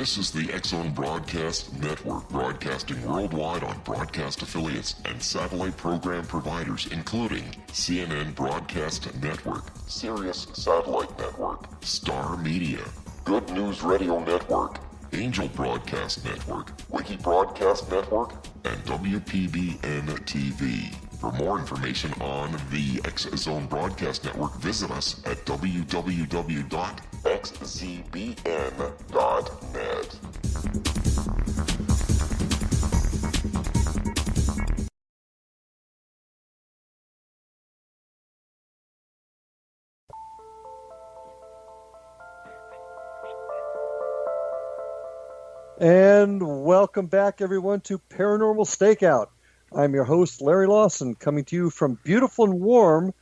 This is the X-Zone Broadcast Network, broadcasting worldwide on broadcast affiliates and satellite program providers, including CNN Broadcast Network, Sirius Satellite Network, Star Media, Good News Radio Network, Angel Broadcast Network, Wiki Broadcast Network, and WPBN TV. For more information on the X-Zone Broadcast Network, visit us at www.xzbn.net. And welcome back, everyone, to Paranormal Stakeout. I'm your host, Larry Lawson, coming to you from beautiful and warm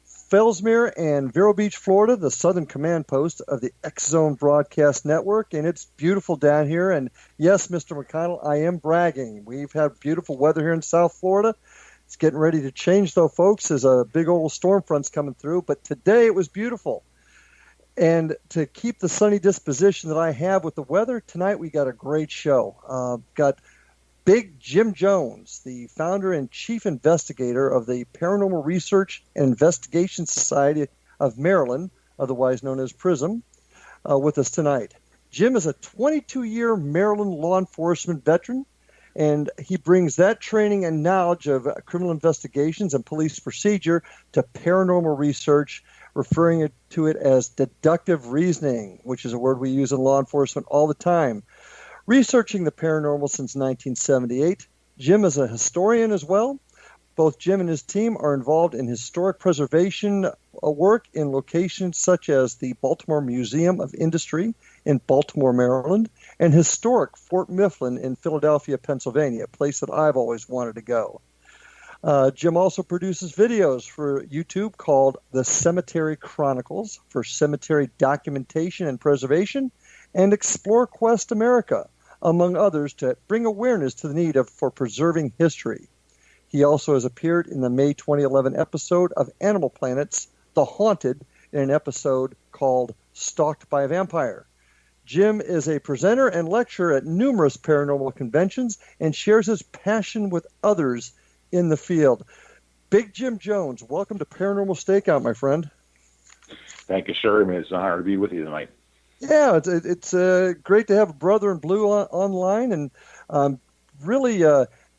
Fellsmere and Vero Beach, Florida, the southern command post of the X-Zone Broadcast Network. And it's beautiful down here. And yes, Mr. McConnell, I am bragging. We've had beautiful weather here in South Florida. It's getting ready to change, though, folks. There's a big old storm front's coming through. But today it was beautiful. And to keep the sunny disposition that I have with the weather, tonight we got a great show. Got Big Jim Jones, the founder and chief investigator of the Paranormal Research and Investigation Society of Maryland, otherwise known as PRISM, with us tonight. Jim is a 22-year Maryland law enforcement veteran, and he brings that training and knowledge of criminal investigations and police procedure to paranormal research, referring to it as deductive reasoning, which is a word we use in law enforcement all the time. Researching the paranormal since 1978, Jim is a historian as well. Both Jim and his team are involved in historic preservation work in locations such as the Baltimore Museum of Industry in Baltimore, Maryland, and historic Fort Mifflin in Philadelphia, Pennsylvania, a place that I've always wanted to go. Jim also produces videos for YouTube called the Cemetery Chronicles for cemetery documentation and preservation, and ExploreQuest America, among others, to bring awareness to the need for preserving history. He also has appeared in the May 2011 episode of Animal Planet's The Haunted in an episode called Stalked by a Vampire. Jim is a presenter and lecturer at numerous paranormal conventions and shares his passion with others in the field. Big Jim Jones, welcome to Paranormal Stakeout, my friend. Thank you, sir. I mean, it's an honor to be with you tonight. Yeah, it's great to have a brother in blue online, and I'm really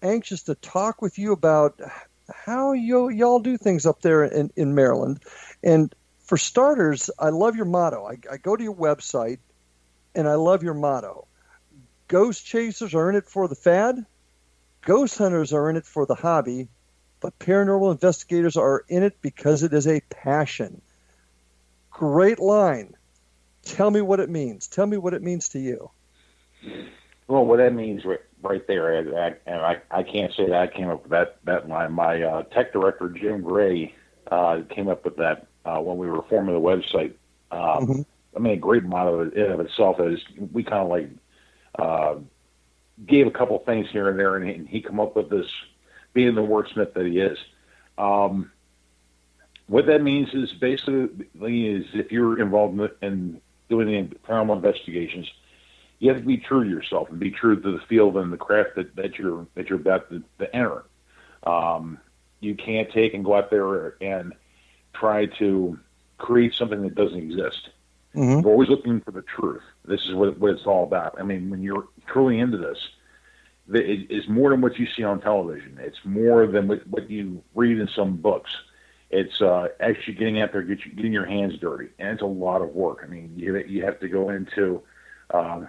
anxious to talk with you about how y'all do things up there in Maryland. And for starters, I love your motto. I go to your website, and I love your motto. Ghost chasers are in it for the fad. Ghost hunters are in it for the hobby. But paranormal investigators are in it because it is a passion. Great line. Tell me what it means. Tell me what it means to you. Well, what that means right there, and I can't say that I came up with that line. My tech director, Jim Gray, came up with that when we were forming the website. I mean, a great motto in of itself is we kind of like gave a couple things here and there, and he come up with this, being the wordsmith that he is. What that means is basically is if you're involved in doing the paranormal investigations, you have to be true to yourself and be true to the field and the craft that you're about to enter. You can't take and go out there and try to create something that doesn't exist. You're always looking for the truth. This is what it's all about. I mean, when you're truly into this, it's more than what you see on television. It's more than what you read in some books. It's actually getting out there, getting your hands dirty, and it's a lot of work. I mean, you have to go into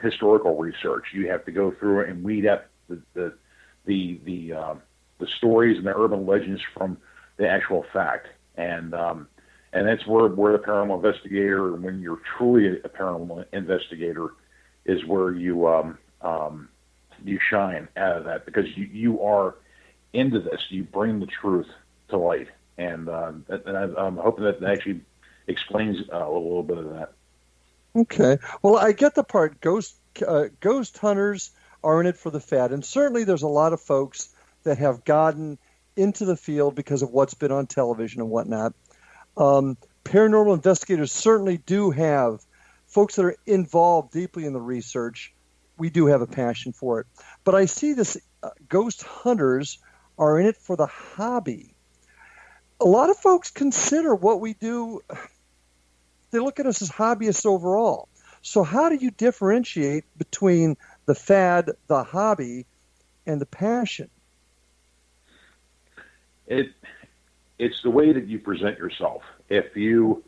historical research. You have to go through and weed out the stories and the urban legends from the actual fact, and that's where the paranormal investigator, when you're truly a paranormal investigator, is where you shine out of that, because you are into this. You bring the truth to light. And I'm hoping that actually explains a little bit of that. Okay. Well, I get the part. Ghost hunters are in it for the fad. And certainly there's a lot of folks that have gotten into the field because of what's been on television and whatnot. Paranormal investigators certainly do have folks that are involved deeply in the research we do have a passion for it. But I see this ghost hunters are in it for the hobby. A lot of folks consider what we do, they look at us as hobbyists overall. So how do you differentiate between the fad, the hobby, and the passion? It's the way that you present yourself. If you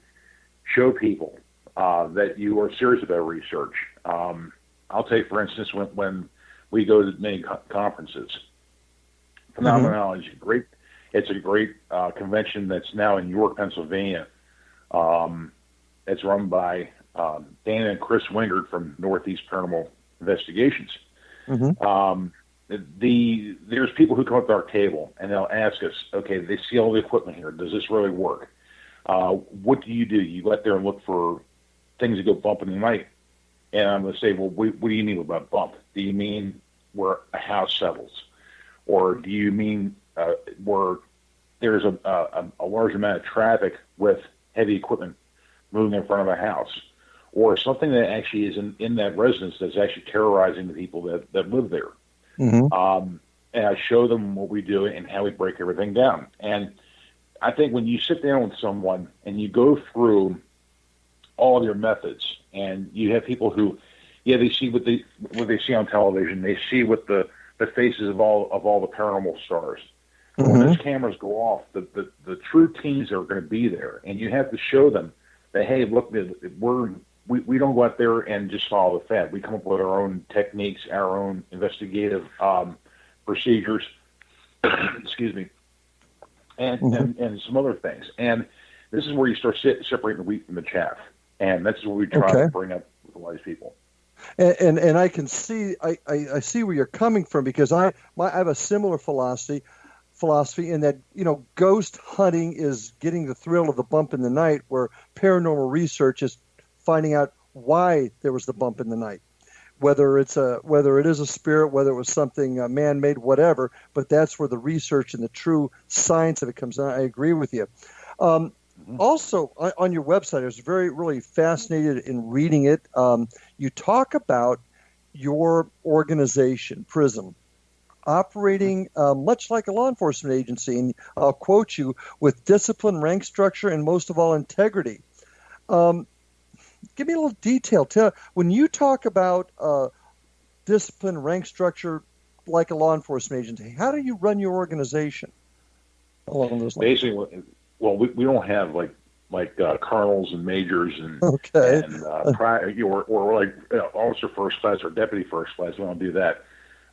show people that you are serious about research, I'll take, for instance, when we go to many conferences, Phenomenology, great. It's a great convention that's now in York, Pennsylvania. It's run by Dana and Chris Wingard from Northeast Paranormal Investigations. There's people who come up to our table and they'll ask us, okay, they see all the equipment here. Does this really work? What do? You go out there and look for things that go bump in the night. And I'm going to say, well, what do you mean about bump? Do you mean where a house settles? Or do you mean where there's a large amount of traffic with heavy equipment moving in front of a house? Or something that actually is in that residence that's actually terrorizing the people that live there? And I show them what we do and how we break everything down. And I think when you sit down with someone and you go through all of your methods, and you have people who, they see what they see on television, they see what the faces of all the paranormal stars. When those cameras go off, the true teams are going to be there, and you have to show them that, hey, look, we don't go out there and just follow the fad. We come up with our own techniques, our own investigative procedures, excuse me, and some other things. And this is where you start separating the wheat from the chaff. And that's what we try to bring up with a lot of people. And I can see, I see where you're coming from, because I have a similar philosophy in that, ghost hunting is getting the thrill of the bump in the night, where paranormal research is finding out why there was the bump in the night, whether it is a spirit, whether it was something man-made, whatever. But that's where the research and the true science of it comes in. I agree with you. Also, on your website, I was really fascinated in reading it. You talk about your organization, PRISM, operating much like a law enforcement agency, and I'll quote you, with discipline, rank structure, and most of all, integrity. Give me a little detail. When you talk about discipline, rank structure, like a law enforcement agency, how do you run your organization along those lines? Basically, well, we don't have like colonels and majors and or like officer first class or deputy first class. We don't do that.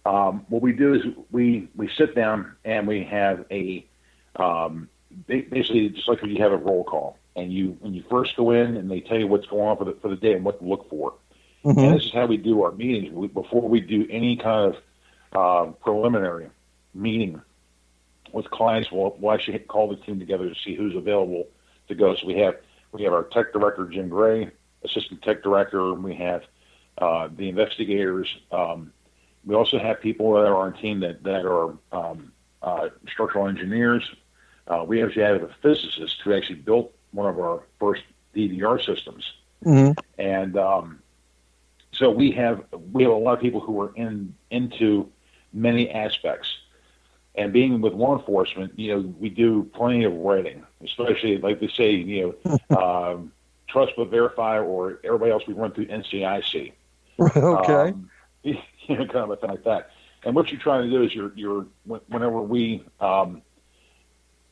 What we do is we sit down and we have a basically just like when you have a roll call, and when you first go in and they tell you what's going on for the day and what to look for. And this is how we do our meetings. Before we do any kind of preliminary meeting with clients, we'll actually call the team together to see who's available to go. So we have our tech director, Jim Gray, assistant tech director, and we have the investigators. We also have people that are on our team that are structural engineers. We actually have a physicist who actually built one of our first DVR systems. And so we have a lot of people who are into many aspects. And being with law enforcement, we do plenty of writing, especially like they say, trust but verify, or everybody else we run through NCIC. Okay. Kind of a thing like that. And what you're trying to do is you're whenever we have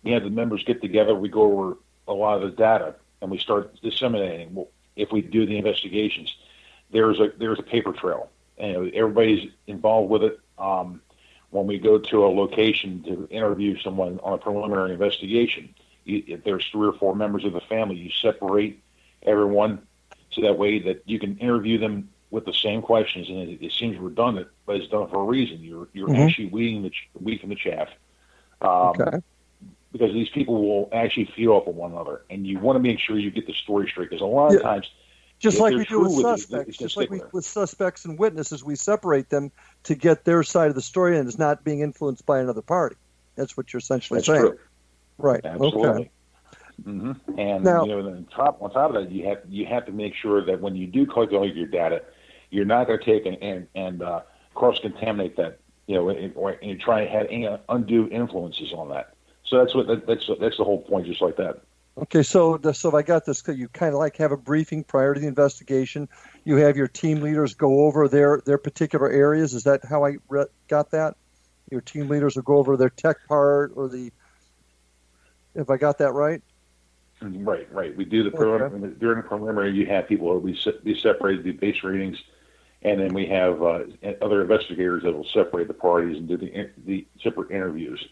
the members get together, we go over a lot of the data and we start disseminating. Well, if we do the investigations, there's a paper trail, and everybody's involved with it. When we go to a location to interview someone on a preliminary investigation, if there's 3 or 4 members of the family, you separate everyone so that way that you can interview them with the same questions. And it seems redundant, but it's done for a reason. You're actually weeding the wheat from the chaff. Because these people will actually feed off of one another, and you want to make sure you get the story straight. Because a lot of times, just like we do with suspects, with suspects and witnesses, we separate them to get their side of the story, and it's not being influenced by another party. That's what you're essentially saying. True. Right. Absolutely. Okay. And now, on top of that, you have to make sure that when you do collect all of your data, you're not going to take and cross-contaminate that, and try and have any undue influences on that. So that's the whole point, just like that. Okay, so if I got this, you kind of like have a briefing prior to the investigation. You have your team leaders go over their particular areas. Is that how I got that? Your team leaders will go over their tech part or if I got that right? Right. We do the program during the preliminary. You have people who will be separated, do base readings, and then we have other investigators that will separate the parties and do the separate interviews,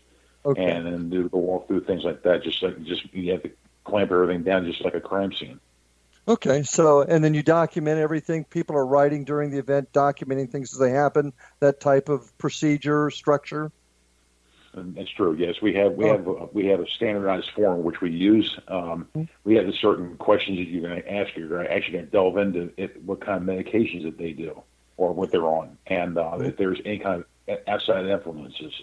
and then do the walkthrough, things like that. Just you have to clamp everything down, just like a crime scene. Okay, so and then you document everything. People are writing during the event, documenting things as they happen. That type of procedure structure. And that's true. Yes, we have a standardized form which we use. We have certain questions that you're going to ask. You're actually going to delve into what kind of medications that they do or what they're on, and if there's any kind of outside influences.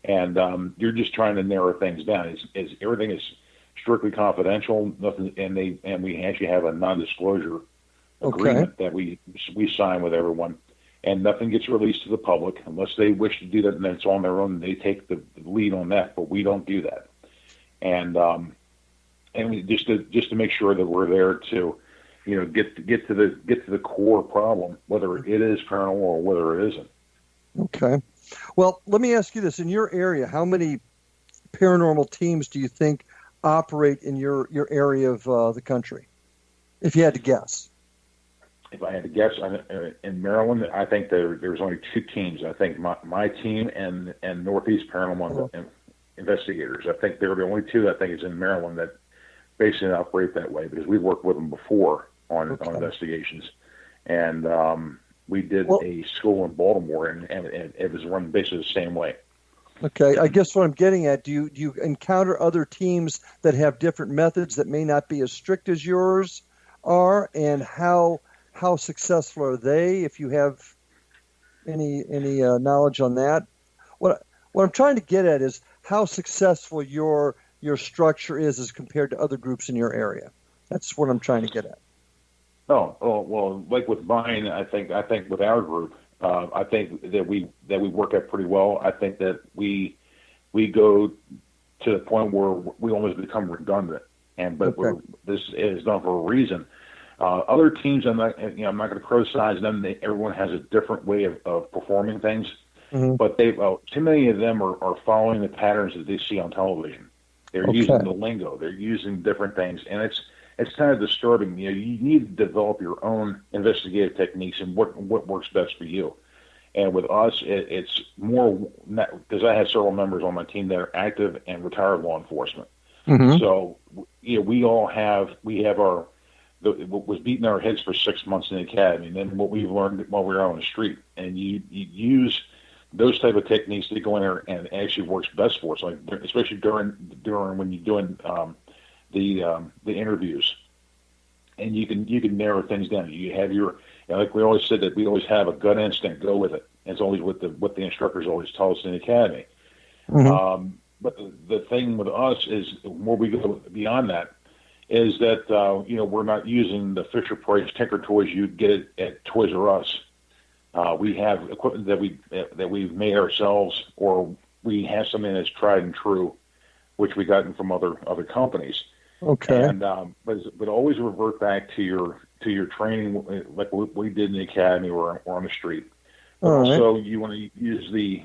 And you're just trying to narrow things down. Everything is strictly confidential. Nothing, and we actually have a non-disclosure agreement that we sign with everyone. And nothing gets released to the public unless they wish to do that, and it's on their own. They take the lead on that, but we don't do that. And we just to make sure that we're there to, get to the core problem, whether it is paranormal or whether it isn't. Okay. Well, let me ask you this: in your area, how many paranormal teams do you think operate in your area of the country, if you had to guess? If I had to guess, in Maryland, I think there's only 2 teams. I think my team and Northeast Paranormal Investigators. I think they're the only 2 I think is in Maryland that basically operate that way, because we've worked with them before on investigations. And we did a school in Baltimore, and it was run basically the same way. Okay, I guess what I'm getting at, do you encounter other teams that have different methods that may not be as strict as yours are, and how successful are they, if you have any knowledge on that? What I'm trying to get at is how successful your structure is as compared to other groups in your area. That's what I'm trying to get at. Oh well, like with mine, I think with our group, I think that we work out pretty well. I think that we go to the point where we almost become redundant, this is done for a reason. Other teams, I'm not going to criticize them. Everyone has a different way of performing things, but too many of them are following the patterns that they see on television. They're using the lingo. They're using different things, and it's kind of disturbing. You need to develop your own investigative techniques and what works best for you. And with us, it's more because I have several members on my team that are active and retired law enforcement. So we have our what was beating our heads for 6 months in the academy, and then what we've learned while we were on the street. And you use those type of techniques to go in there, and it actually works best for us. Like especially during when you're doing the interviews, and you can narrow things down. You have like we always said that we always have a gut instinct. Go with it. It's always what the instructors always tell us in the academy. But the thing with us is where we go beyond that is that we're not using the Fisher Price Tinker toys you'd get at Toys R Us. We have equipment that we've made ourselves, or we have something that's tried and true, which we gotten from other companies. Okay. And but always revert back to your training, like we did in the academy or on the street. Also, you want to use the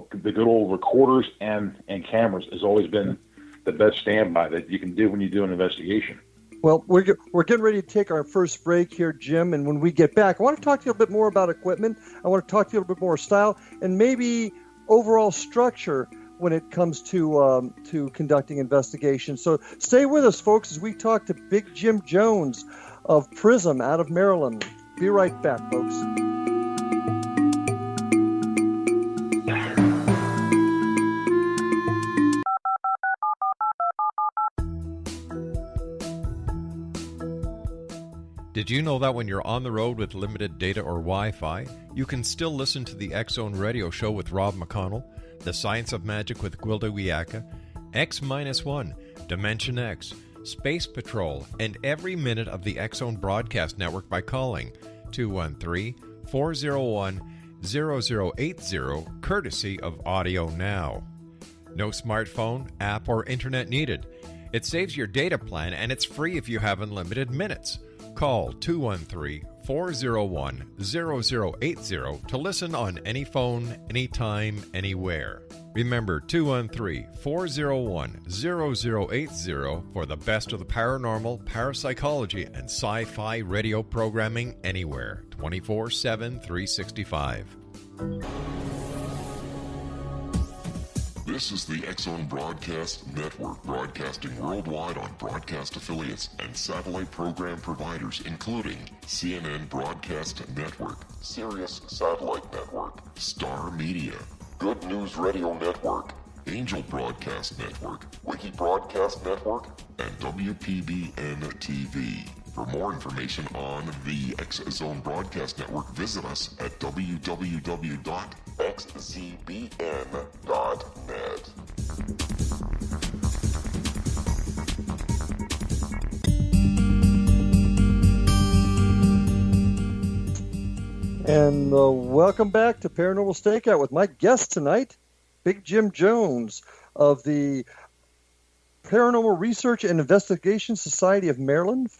good old recorders and cameras has always been the best standby that you can do when you do an investigation. Well, we're getting ready to take our first break here, Jim, and when we get back, I want to talk to you a bit more about equipment. I want to talk to you a little bit more style and maybe overall structure when it comes to conducting investigations. So stay with us, folks, as we talk to Big Jim Jones of PRISMd out of Maryland. Be right back, folks. Did you know that when you're on the road with limited data or Wi-Fi, you can still listen to the X-Zone Radio Show with Rob McConnell, The Science of Magic with Gwilda Wiyaka, X-1, Dimension X, Space Patrol, and every minute of the X-Zone broadcast network by calling 213-401-0080, courtesy of Audio Now. No smartphone, app, or internet needed. It saves your data plan, and it's free if you have unlimited minutes. Call 213-401-0080 to listen on any phone, anytime, anywhere. Remember, 213-401-0080 for the best of the paranormal, parapsychology, and sci-fi radio programming anywhere, 24/7, 365. This is the X-Zone Broadcast Network, broadcasting worldwide on broadcast affiliates and satellite program providers, including CNN Broadcast Network, Sirius Satellite Network, Star Media, Good News Radio Network, Angel Broadcast Network, Wiki Broadcast Network, and WPBN TV. For more information on the X-Zone Broadcast Network, visit us at www.xzbn.net. And welcome back to Paranormal Stakeout with my guest tonight, Big Jim Jones of the Paranormal Research and Investigation Society of Maryland,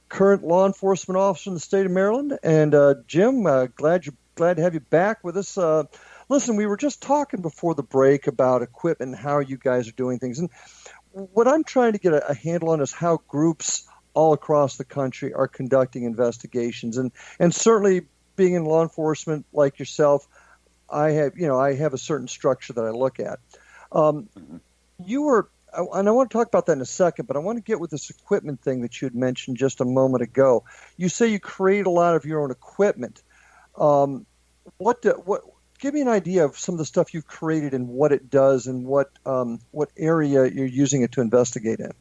current law enforcement officer in the state of Maryland. And Jim, glad to have you back with us. Listen, we were just talking before the break about equipment and how you guys are doing things. And what I'm trying to get a handle on is how groups all across the country are conducting investigations. And certainly being in law enforcement like yourself, I have a certain structure that I look at. You were, and I want to talk about that in a second, but I want to get with this equipment thing that you had mentioned just a moment ago. You say you create a lot of your own equipment. Give me an idea of some of the stuff you've created and what it does and what area you're using it to investigate in.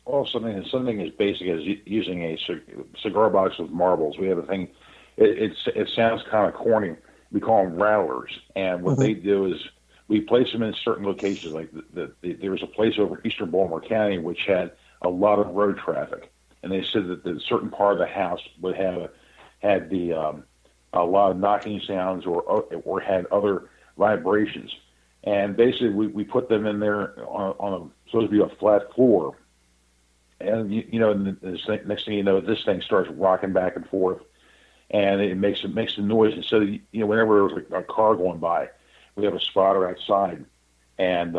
Well, something as basic as using a cigar box with marbles. We have a thing. It sounds kind of corny. We call them rattlers, and what they do is we place them in certain locations. Like there was a place over eastern Baltimore County which had a lot of road traffic, and they said that the certain part of the house would had a lot of knocking sounds or had other vibrations. And basically, we put them in there on supposed to be a flat floor, and next thing you know, this thing starts rocking back and forth, and it makes a noise. And so whenever there was a car going by, we have a spotter outside, and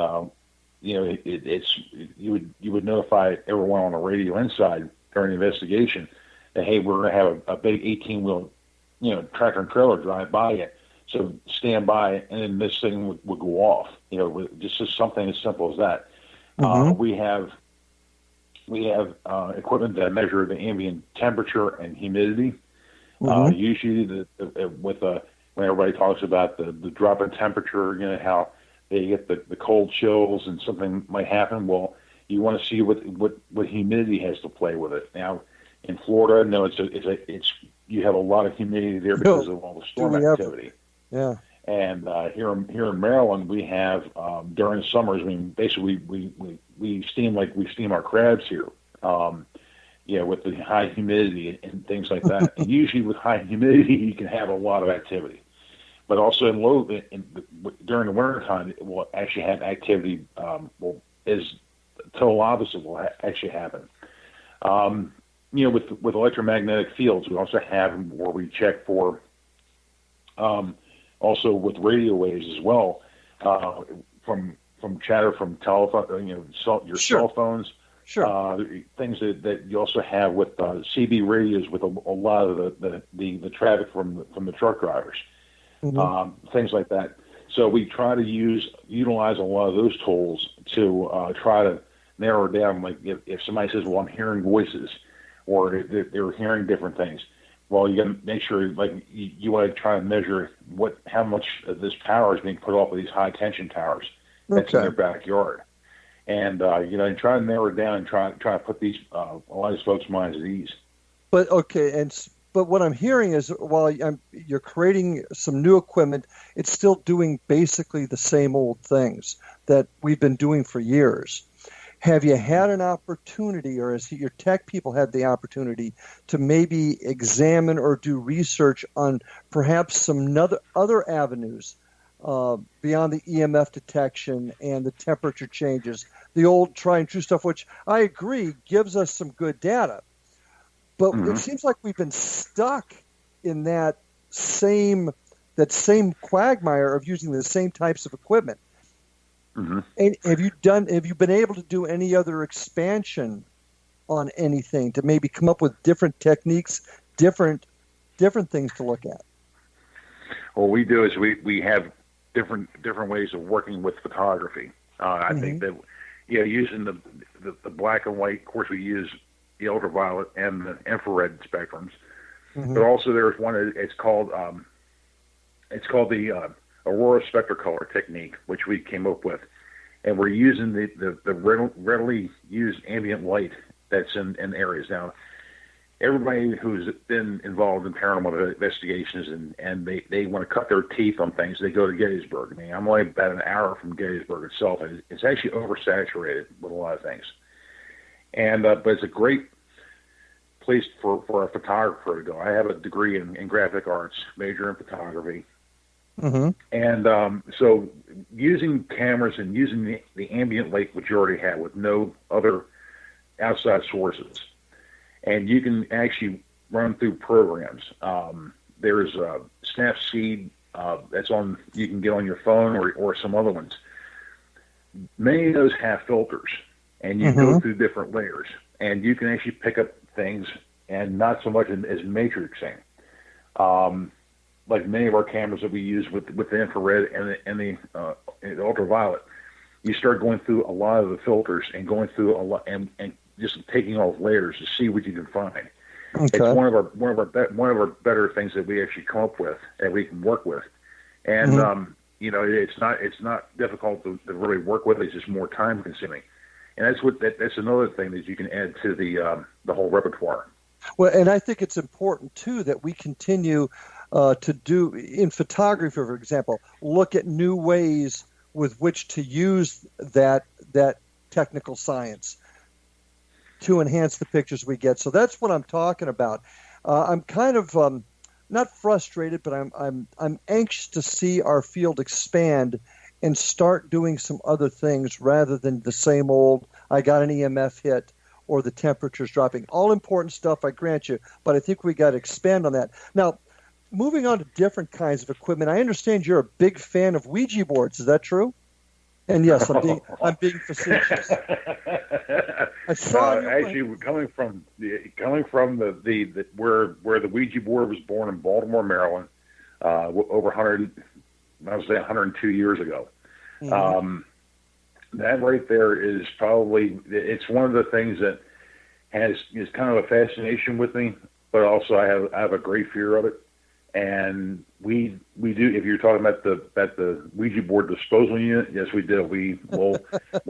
it's you would notify everyone on the radio inside during the investigation that, hey, we're going to have a big 18-wheel tractor and trailer drive by it, so stand by, and then this thing would go off. Just something as simple as that. We have equipment that measure the ambient temperature and humidity. Usually, when everybody talks about the drop in temperature, how they get the cold chills and something might happen. Well, you want to see what humidity has to play with it. Now, in Florida, no, it's you have a lot of humidity there because of all the storm activity. Yeah. And here in Maryland, we have during the summers. I mean, basically we steam like we steam our crabs here. With the high humidity and things like that. And usually with high humidity, you can have a lot of activity. But also during the wintertime, it will actually have activity. Total opposite will actually happen. With electromagnetic fields, we also have them where we check for. Also with radio waves as well, from chatter from telephone, your cell phones. Sure. Things that you also have with CB radios with a lot of the traffic from the truck drivers, things like that. So we try to utilize a lot of those tools to try to narrow down. Like if somebody says, "Well, I'm hearing voices," or they're hearing different things. Well, you got to make sure, like you want to try to measure how much of this power is being put off of these high tension towers that's in their backyard. And and try to narrow it down and try to put a lot of these folks' minds at ease. But what I'm hearing is while you're creating some new equipment, it's still doing basically the same old things that we've been doing for years. Have you had an opportunity, or has your tech people had the opportunity to maybe examine or do research on perhaps some other avenues beyond the EMF detection and the temperature changes, the old try and true stuff, which I agree gives us some good data. But it seems like we've been stuck in that same quagmire of using the same types of equipment. Mm-hmm. And have you been able to do any other expansion on anything to maybe come up with different techniques, different things to look at? What we do is we have different ways of working with photography. I think that using the black and white, of course we use the ultraviolet and the infrared spectrums, but also there's one. It's called the Aurora Spectrocolor technique, which we came up with, and we're using the readily used ambient light that's in areas. Now, everybody who's been involved in paranormal investigations and they want to cut their teeth on things, they go to Gettysburg. I mean, I'm only about an hour from Gettysburg itself, and it's actually oversaturated with a lot of things. And but it's a great place for a photographer to go. I have a degree in graphic arts, major in photography. And so using cameras and using the ambient light, which you already have with no other outside sources, and you can actually run through programs. There's Snapseed that's on, you can get on your phone or some other ones. Many of those have filters, and you go through different layers, and you can actually pick up things, and not so much as matrixing. Like many of our cameras that we use with the infrared and the ultraviolet, you start going through a lot of the filters and going through a lot and just taking off layers to see what you can find. Okay. It's one of our better things that we actually come up with and we can work with. And it's not difficult to really work with. It's just more time consuming. And that's another thing that you can add to the whole repertoire. Well, and I think it's important too that we continue to do in photography, for example, look at new ways with which to use that technical science to enhance the pictures we get. So that's what I'm talking about. I'm kind of not frustrated, but I'm anxious to see our field expand and start doing some other things rather than the same old, I got an EMF hit or the temperature's dropping. All important stuff, I grant you, but I think we got to expand on that. Now, moving on to different kinds of equipment, I understand you're a big fan of Ouija boards. Is that true? And yes, I'm being facetious. I saw you actually coming from the where the Ouija board was born in Baltimore, Maryland, over 102 years ago. That right there is probably, it's one of the things that is kind of a fascination with me, but also I have a great fear of it. And we do. If you're talking about the Ouija board disposal unit, yes, we do. We'll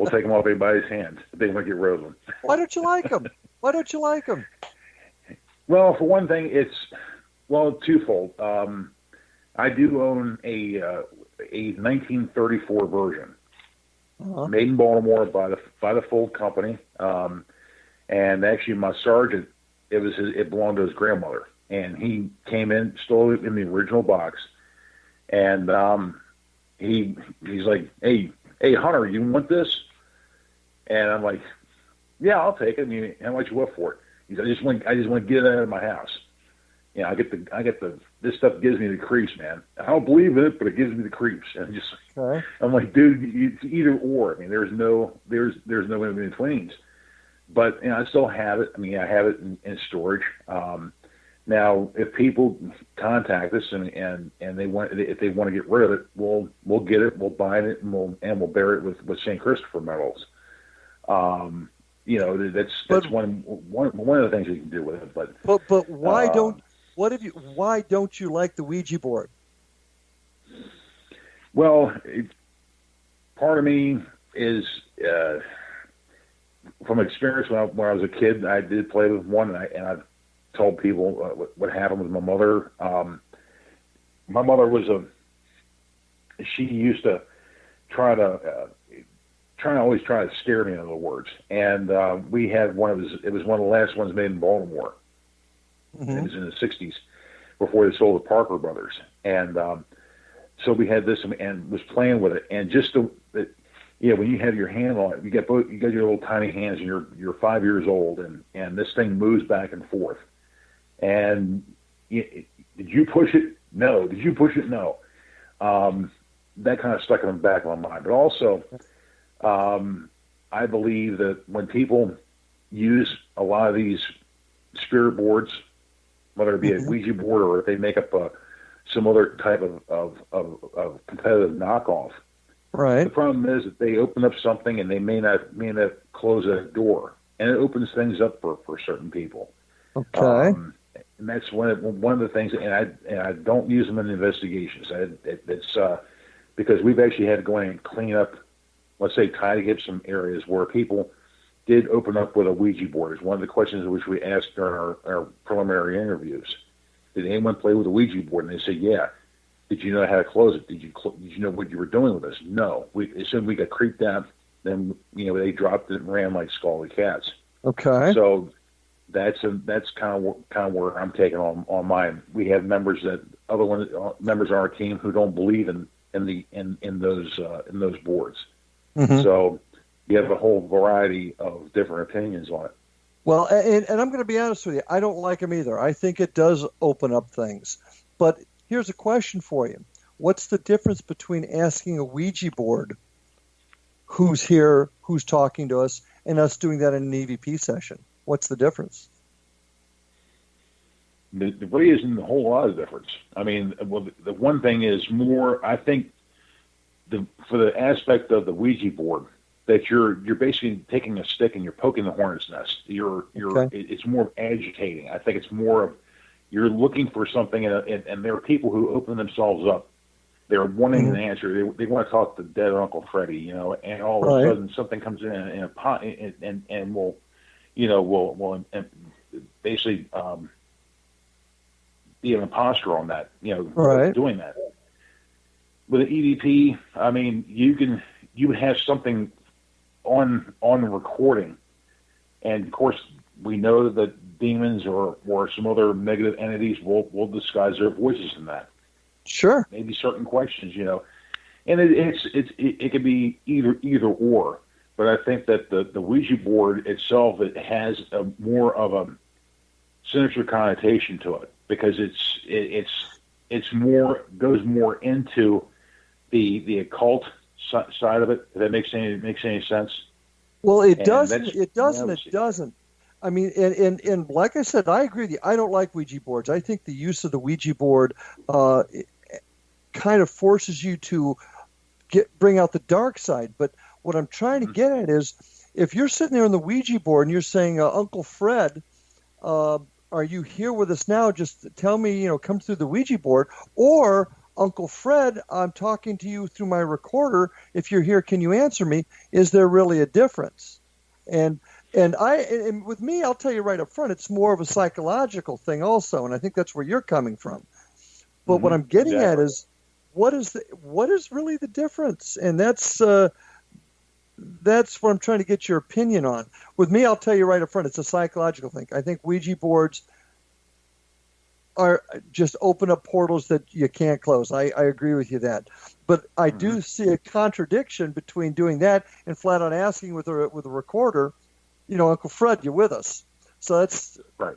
take them off anybody's hands if they want to get rid of them. Why don't you like them? Well, for one thing, it's twofold. I do own a 1934 version, made in Baltimore by the Fold Company, and actually my sergeant, it belonged to his grandmother. And he came in, stole it in the original box, and he's like, "Hey, Hunter, you want this?" And I'm like, "Yeah, I'll take it." I mean, how much you want for it? He's, I just want to get it out of my house. You know, I get the this stuff gives me the creeps, man. I don't believe in it, but it gives me the creeps. And I'm like, dude, it's either or. I mean, there's no in betweens. But I still have it. I mean, I have it in storage. Now, if people contact us and if they want to get rid of it, we'll get it, we'll bind it, and we'll bury it with St. Christopher medals. That's one of the things you can do with it. But why don't you like the Ouija board? Well, part of me is from experience when I was a kid. I did play with one, and I've told people what happened with my mother. My mother she used to try to always try to scare me, in other words. And we had it was one of the last ones made in Baltimore. Mm-hmm. It was in the 60s before they sold the Parker Brothers. And so we had this and was playing with it. And just when you have your hand on it, you got your little tiny hands, and you're 5 years old, and this thing moves back and forth. And did you push it? No. Did you push it? No. That kind of stuck in the back of my mind. But also, I believe that when people use a lot of these spirit boards, whether it be a Ouija board or if they make up some other type of competitive knockoff, right? The problem is that they open up something and they may not close that door, and it opens things up for certain people. Okay. And that's one of the things, and I don't use them in investigations. It's because we've actually had to go in and clean up, let's say, tidy up some areas where people did open up with a Ouija board. It's one of the questions which we asked during our preliminary interviews. Did anyone play with a Ouija board? And they said, yeah. Did you know how to close it? Did you know what you were doing with this? No. As soon as we got creeped out, then they dropped it and ran like scalded cats. Okay. So that's kind of where I'm taking on mine. We have members on our team who don't believe in those boards. Mm-hmm. So you have a whole variety of different opinions on it. Well, and I'm going to be honest with you. I don't like them either. I think it does open up things. But here's a question for you. What's the difference between asking a Ouija board who's here, who's talking to us, and us doing that in an EVP session? What's the difference? There really isn't a whole lot of difference. I mean, well, the one thing is more, I think, for the aspect of the Ouija board, that you're basically taking a stick and you're poking the hornet's nest. Okay. It's more agitating. I think it's more of you're looking for something, and there are people who open themselves up. They're wanting an answer. They want to talk to dead Uncle Freddie, and all of a sudden something comes in a pot and will basically be an imposter on that, doing that. With an EVP, I mean, you have something on the recording, and of course we know that demons or some other negative entities will disguise their voices in that. Sure. Maybe certain questions, and it could be either or. But I think that the Ouija board itself, it has more of a sinister connotation to it, because it's more, goes more into the occult side of it. If that makes any sense. Well, it doesn't. It doesn't. I mean, and like I said, I agree with you. I don't like Ouija boards. I think the use of the Ouija board kind of forces you to bring out the dark side. But what I'm trying to get at is, if you're sitting there on the Ouija board and you're saying, Uncle Fred, are you here with us now? Just tell me, come through the Ouija board. Or, Uncle Fred, I'm talking to you through my recorder. If you're here, can you answer me? Is there really a difference? And with me, I'll tell you right up front, it's more of a psychological thing also, and I think that's where you're coming from. But what I'm getting at is, what is really the difference? And that's what I'm trying to get your opinion on. With me, I'll tell you right up front, it's a psychological thing. I think Ouija boards are just open up portals that you can't close. I agree with you that. But I do see a contradiction between doing that and flat out asking with a recorder, Uncle Fred, you're with us. So that's right.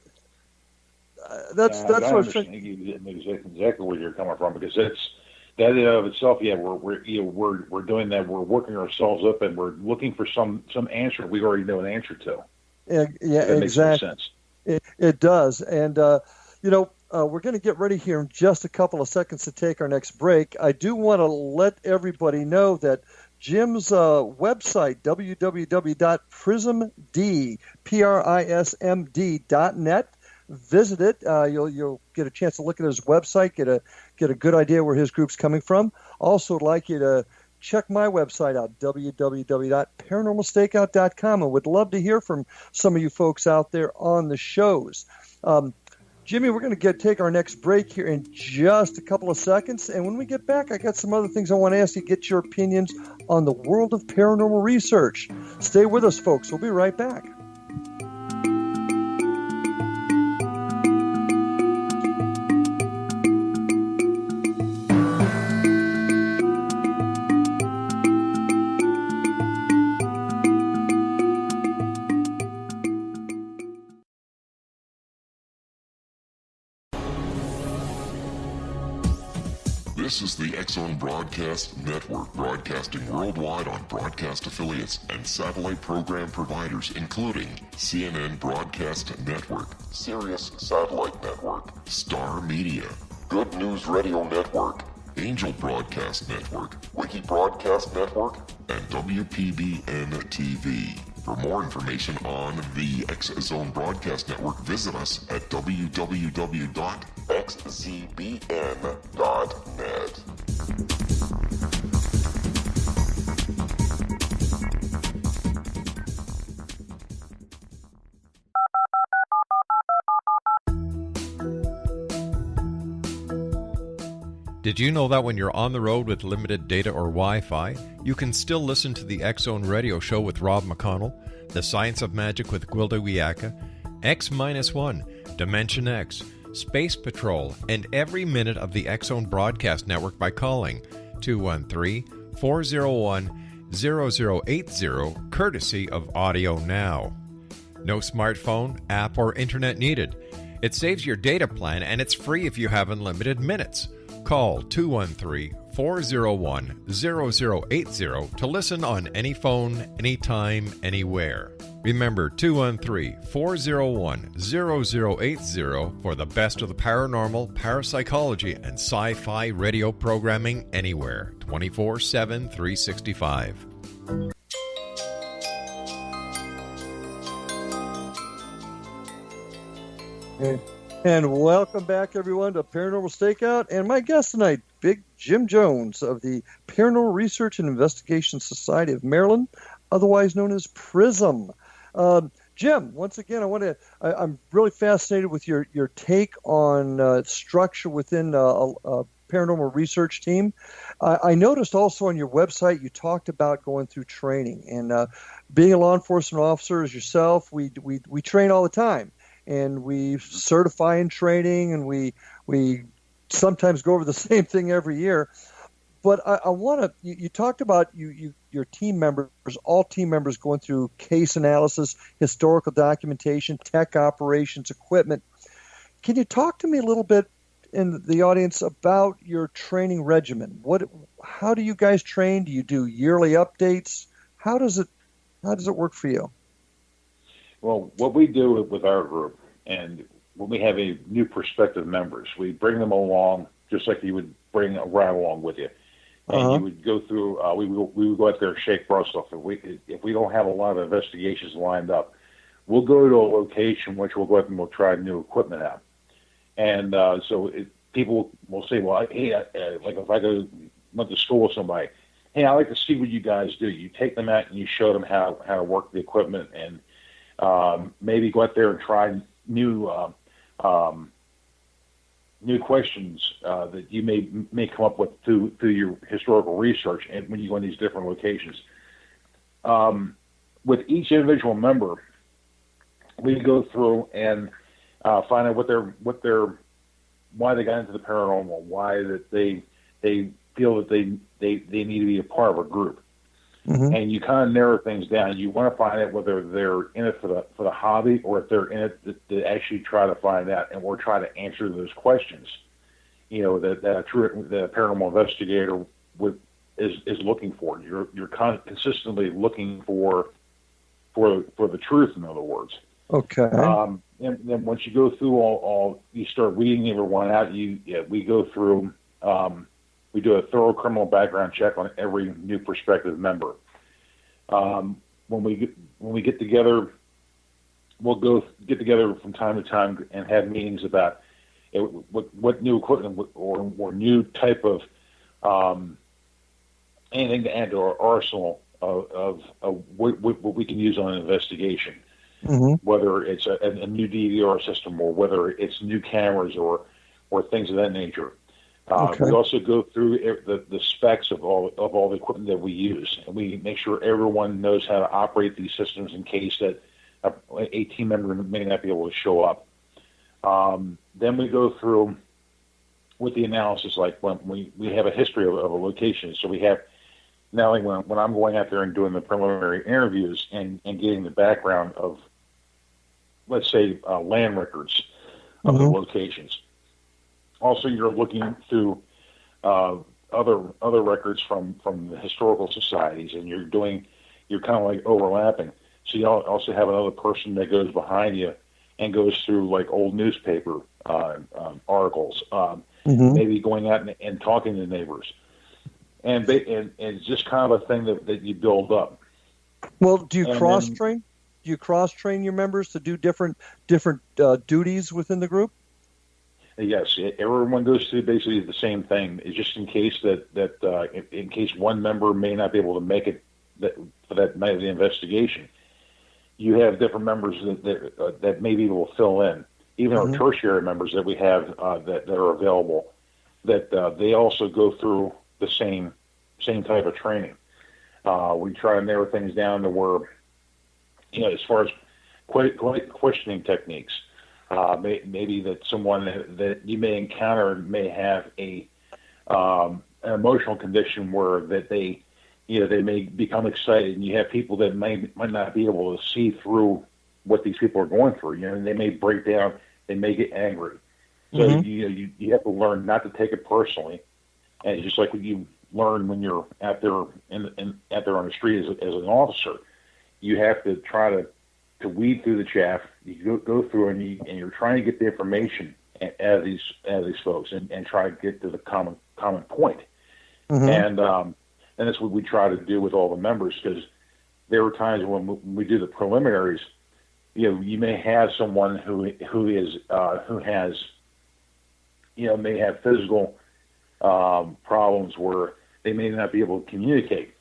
That's what I was thinking. Exactly where you're coming from, because it's that in of itself. Yeah, we're doing that. We're working ourselves up, and we're looking for some answer we already know an answer to. Yeah, that exactly. Makes sense. It does, and we're going to get ready here in just a couple of seconds to take our next break. I do want to let everybody know that Jim's website, www.PRISMd.net. Visit it. You'll get a chance to look at his website, get a good idea where his group's coming from. Also, I'd like you to check my website out, www.paranormalstakeout.com. I would love to hear from some of you folks out there on the shows. Jimmy, we're going to take our next break here in just a couple of seconds. And when we get back, I got some other things I want to ask you, get your opinions on the world of paranormal research. Stay with us, folks. We'll be right back. This is the X-Zone Broadcast Network, broadcasting worldwide on broadcast affiliates and satellite program providers, including CNN Broadcast Network, Sirius Satellite Network, Star Media, Good News Radio Network, Angel Broadcast Network, Wiki Broadcast Network, and WPBN TV. For more information on the X-Zone Broadcast Network, visit us at www.xzbn.net. Did you know that when you're on the road with limited data or Wi-Fi, you can still listen to the X-Zone Radio Show with Rob McConnell, The Science of Magic with Gwilda Wiyaka, X-1, Dimension X, Space Patrol, and every minute of the X-Zone Broadcast Network by calling 213-401-0080, courtesy of Audio Now. No smartphone, app, or internet needed. It saves your data plan, and it's free if you have unlimited minutes. Call 213-401-0080 to listen on any phone, anytime, anywhere. Remember 213-401-0080 for the best of the paranormal, parapsychology, and sci-fi radio programming anywhere, 24/7, 365. And welcome back, everyone, to Paranormal Stakeout. And my guest tonight, Big Jim Jones of the Paranormal Research and Investigation Society of Maryland, otherwise known as PRISM. Jim, once again, I'm really fascinated with your take on structure within a paranormal research team. I noticed also on your website you talked about going through training. And being a law enforcement officer as yourself, we train all the time. And we certify in training, and we sometimes go over the same thing every year. But I want to. You talked about your team members, all team members going through case analysis, historical documentation, tech operations, equipment. Can you talk to me a little bit in the audience about your training regimen? How do you guys train? Do you do yearly updates? How does it work for you? Well, what we do with our group, and when we have a new prospective members, we bring them along just like you would bring a ride along with you. And you would go through, we would go out there and shake brush off. If we don't have a lot of investigations lined up, we'll go to a location which we'll go out and we'll try new equipment out. And people will say, well, hey, like if I went to school with somebody, hey, I like to see what you guys do. You take them out and you show them how to work the equipment, and maybe go out there and try new questions that you may come up with through your historical research, and when you go in these different locations. With each individual member, we go through and find out why they got into the paranormal, why that they feel that they need to be a part of a group. Mm-hmm. And you kind of narrow things down. You want to find out whether they're in it for the hobby, or if they're in it to actually try to find out and or try to answer those questions. You know, that the paranormal investigator is looking for. You're consistently looking for the truth. In other words. Okay. And then once you go through all you start weeding everyone out. We go through. We do a thorough criminal background check on every new prospective member. When we get together, we'll get together from time to time and have meetings about what new equipment or new type of anything to add to our arsenal of what we can use on an investigation. whether it's a new DVR system or whether it's new cameras or things of that nature. We also go through the specs of all the equipment that we use, and we make sure everyone knows how to operate these systems in case that a team member may not be able to show up. Then we go through with the analysis, like when we have a history of a location. So we have not only when I'm going out there and doing the preliminary interviews and getting the background of, let's say, land records of the locations. Also, you're looking through other records from the historical societies, and you're kind of like overlapping. So you also have another person that goes behind you and goes through like old newspaper articles, maybe going out and talking to neighbors, and it's just kind of a thing that you build up. Well, do you cross train? Do you cross train your members to do different duties within the group? Yes, everyone goes through basically the same thing. It's just in case that in case one member may not be able to make it for that night of the investigation, you have different members that maybe will fill in. Even our tertiary members that we have that are available, that they also go through the same type of training. We try to narrow things down to where, as far as questioning techniques, maybe that someone that you may encounter may have an emotional condition where that they may become excited, and you have people that might not be able to see through what these people are going through. And they may break down, they may get angry. So you have to learn not to take it personally, and it's just like what you learn when you're out there out there on the street as an officer. You have to try to weed through the chaff. You go through and you're trying to get the information out of these folks and try to get to the common point. And that's what we try to do with all the members, because there are times when we do the preliminaries, you may have someone who has may have physical problems where they may not be able to communicate,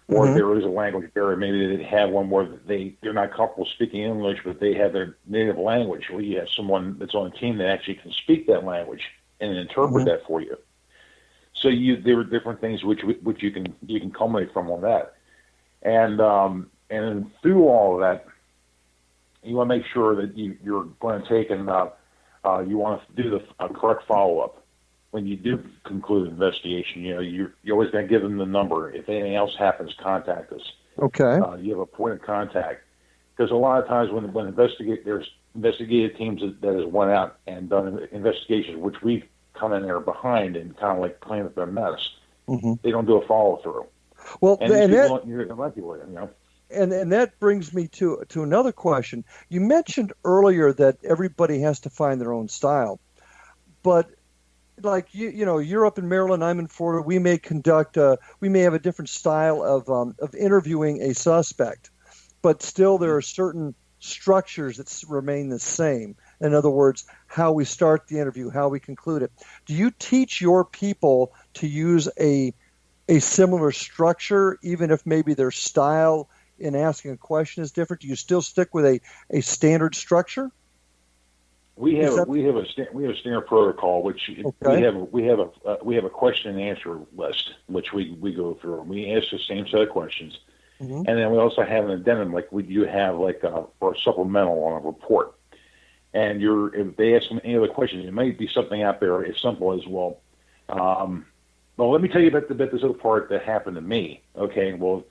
or if there is a language barrier, maybe they have one where they're not comfortable speaking English, but they have their native language. Well, you have someone that's on the team that actually can speak that language and interpret that for you. So there are different things which you can culminate from on that, and through all of that, you want to make sure that you're going to take and you want to do the correct follow up. When you do conclude an investigation, you're always going to give them the number. If anything else happens, contact us. Okay. You have a point of contact, because a lot of times when there's investigative teams that has went out and done investigations, which we've come in there behind and kind of like clean up their mess. They don't do a follow through. Well, and that brings me to another question. You mentioned earlier that everybody has to find their own style, but like you're up in Maryland, I'm in Florida. We may have a different style of interviewing a suspect, but still there are certain structures that remain the same. In other words, how we start the interview, how we conclude it. Do you teach your people to use a similar structure, even if maybe their style in asking a question is different? Do you still stick with a standard structure? We have a standard protocol, which we have a question and answer list, which we go through. We ask the same set of questions, and then we also have an addendum, like you have for a supplemental on a report. And if they ask them any other questions, it might be something out there as simple as, well, let me tell you about this other part that happened to me. Okay, well,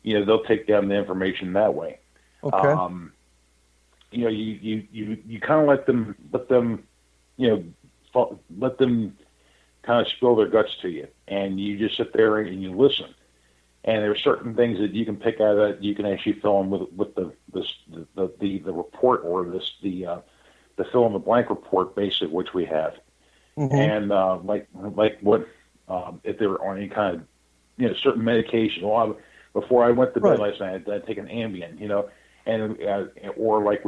they'll take down the information that way. Okay. You kind of let them kind of spill their guts to you, and you just sit there and you listen. And there are certain things that you can pick out of that you can actually fill in with the report, or the fill in the blank report, basically, which we have. And like what if they were on any kind of certain medication. Well, before I went to bed last night, I'd take an Ambien, and or like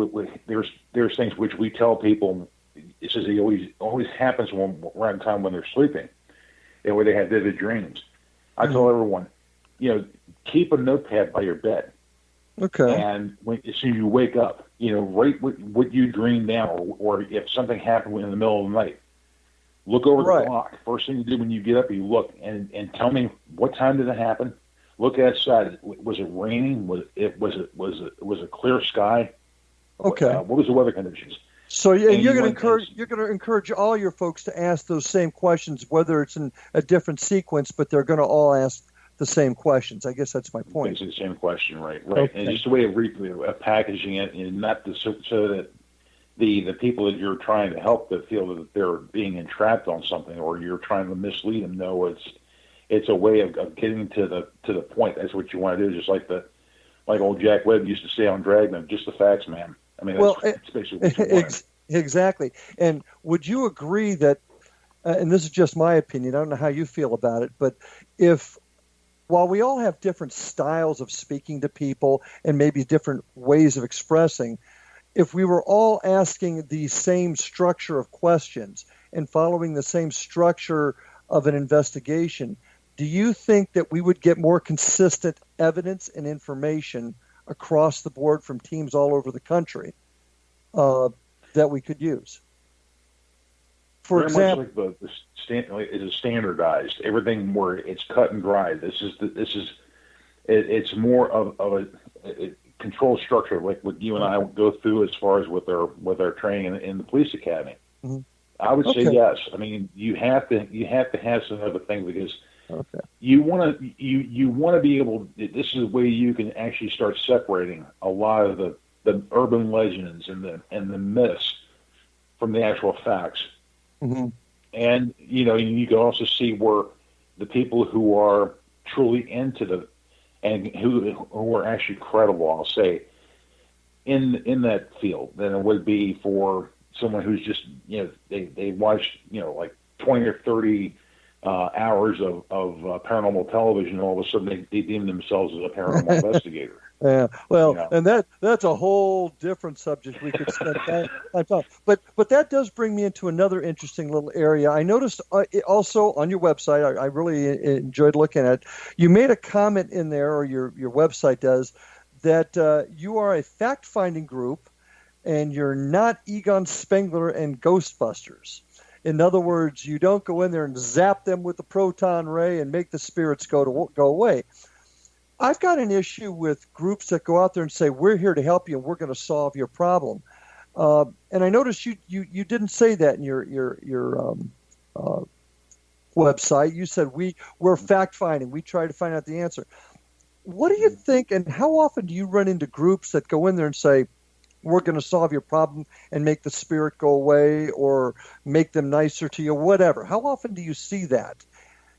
there's things which we tell people. It says it always happens around time when they're sleeping, and where they have vivid dreams. I tell everyone, keep a notepad by your bed. Okay. And as soon as you wake up, right what you dreamed down, or if something happened in the middle of the night, look over the clock. First thing you do when you get up, you look and tell me what time did it happen. Look outside. Was it raining? Was it clear sky? Okay. What was the weather conditions? So you're going to encourage all your folks to ask those same questions, whether it's in a different sequence, but they're going to all ask the same questions. I guess that's my point. It's the same question, right? Okay. And just a way of packaging it, and not so that the people that you're trying to help that feel that they're being entrapped on something, or you're trying to mislead them. No, it's a way of getting to the point. That's what you want to do. Just like old Jack Webb used to say on Dragnet, just the facts, man. I mean, that's basically what you want. Exactly. And would you agree that, and this is just my opinion, I don't know how you feel about it, but while we all have different styles of speaking to people and maybe different ways of expressing, if we were all asking the same structure of questions and following the same structure of an investigation, do you think that we would get more consistent evidence and information across the board from teams all over the country that we could use? For example, much like it is standardized. Everything where it's cut and dried. It's more of a control structure, like what you and I go through as far as with our training in the police academy. Mm-hmm. I would say yes. I mean, you have to have some other thing, because you want to be able. This is the way you can actually start separating a lot of the urban legends and the myths from the actual facts. Mm-hmm. And you can also see where the people who are truly into and who are actually credible, I'll say, in that field, than it would be for someone who's just they watch like 20 or 30 hours of paranormal television, and all of a sudden they deem themselves as a paranormal investigator. Yeah, well, and that's a whole different subject we could spend time on. But that does bring me into another interesting little area. I noticed also on your website, I really enjoyed looking at it. You made a comment in there, or your website does, that you are a fact-finding group, and you're not Egon Spengler and Ghostbusters. In other words, you don't go in there and zap them with the proton ray and make the spirits go away. I've got an issue with groups that go out there and say, we're here to help you and we're going to solve your problem. And I noticed you didn't say that in your website. You said we're fact-finding. We try to find out the answer. What do you think, and how often do you run into groups that go in there and say, we're going to solve your problem and make the spirit go away or make them nicer to you, whatever? How often do you see that?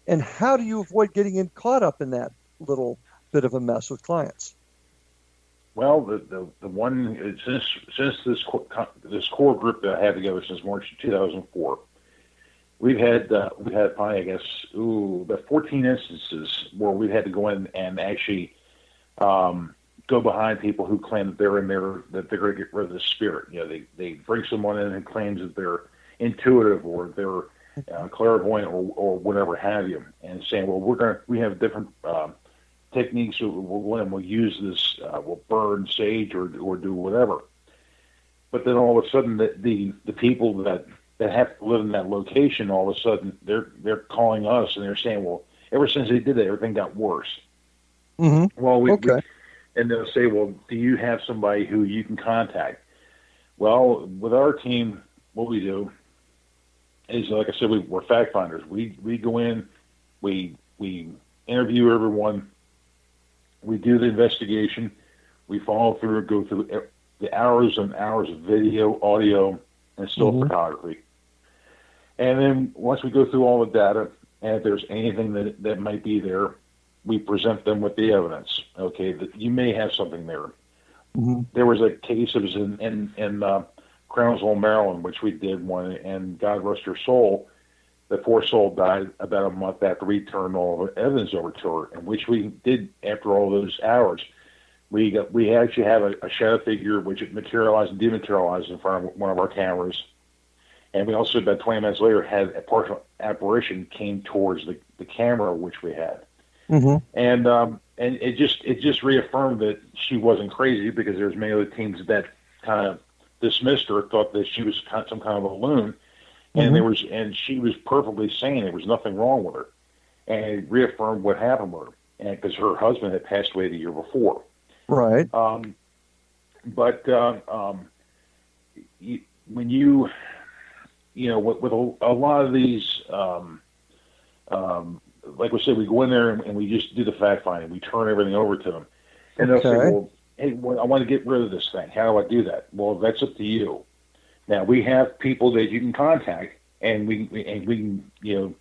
And how do you avoid getting caught up in that little bit of a mess with clients? Well, the one since this core group that I had together since March 2004, we've had probably, I guess, about 14 instances where we've had to go in and actually go behind people who claim that they're in there, that they're going to get rid of the spirit. They bring someone in who claims that they're intuitive or they're clairvoyant or whatever have you, and saying, well, we have different techniques. We'll use this. We'll burn sage or do whatever. But then all of a sudden, the people that have to live in that location, all of a sudden they're calling us and they're saying, well, ever since they did that, everything got worse. Mm-hmm. Well, and they'll say, well, do you have somebody who you can contact? Well, with our team, what we do is, like I said, we're fact finders. We go in, we interview everyone. We do the investigation. We follow through, go through the hours and hours of video, audio, and still photography. And then once we go through all the data, and if there's anything that might be there, we present them with the evidence. Okay, that you may have something there. Mm-hmm. There was a case that was in Crownsville, Maryland, which we did one, and God rest her soul, the poor soul died about a month after we turned all the evidence over to her, and which we did after all those hours. We actually have a shadow figure which materialized and dematerialized in front of one of our cameras. And we also, about 20 minutes later, had a partial apparition came towards the camera which we had. Mm-hmm. And and it just reaffirmed that she wasn't crazy, because there's many other teams that kind of dismissed her, thought that she was some kind of a loon, and she was perfectly sane. There was nothing wrong with her, and it reaffirmed what happened with her, and because her husband had passed away the year before. Right. But when you know, with a lot of these, like we said, we go in there and we just do the fact finding. We turn everything over to them, and they'll say, "Well, hey, I want to get rid of this thing. How do I do that?" Well, that's up to you. Now we have people that you can contact, and we can, you know,